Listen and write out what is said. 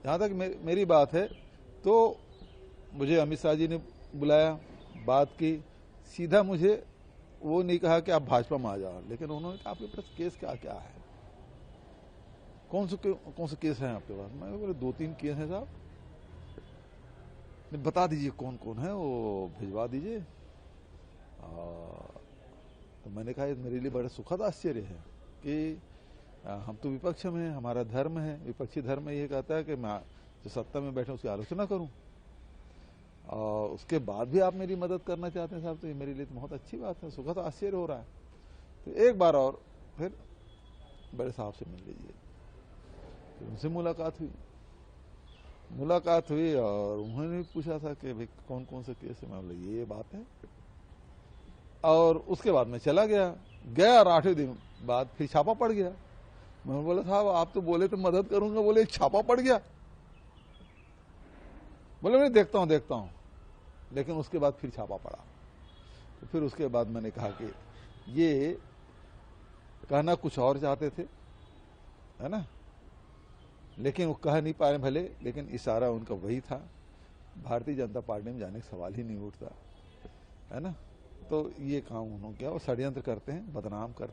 जहां तक मेरी बात है तो मुझे अमित शाह जी ने बुलाया, बात की, सीधा मुझे वो नहीं कहा कि आप भाजपा में आ जाओ, लेकिन उन्होंने कहा आपके पास केस क्या क्या है, कौन से केस हैं आपके पास। मैं बोले 2-3 केस हैं साहब, बता दीजिए कौन कौन है, वो भिजवा दीजिए। तो मैंने कहा मेरे लिए बड़ा सुखद आश्चर्य है कि हम तो विपक्ष में हैं, हमारा धर्म है, विपक्षी धर्म ये कहता है कि मैं जो सत्ता में बैठे उसकी आलोचना करूं, और उसके बाद भी आप मेरी मदद करना चाहते हैं साहब, तो ये मेरे लिए तो बहुत अच्छी बात है, सुखद आश्चर्य हो रहा है। तो एक बार और फिर बड़े साहब से मिल लीजिए। तो उनसे मुलाकात हुई और उन्होंने पूछा था कि भाई कौन कौन से केस है। मैं बोला ये बात है, और उसके बाद मैं चला गया और 8वें दिन बाद फिर छापा पड़ गया। मैं बोला साहब आप तो बोले तो मदद करूंगा, बोले छापा पड़ गया। बोले मैं देखता हूं, लेकिन उसके बाद फिर छापा पड़ा। तो फिर उसके बाद मैंने कहा कि ये कहना कुछ और चाहते थे, है ना, लेकिन वो कह नहीं पाए भले, लेकिन इशारा उनका वही था। भारतीय जनता पार्टी में जाने का सवाल ही नहीं उठता, है ना। तो ये काम उन्होंने किया, वो षड्यंत्र करते हैं, बदनाम करते हैं।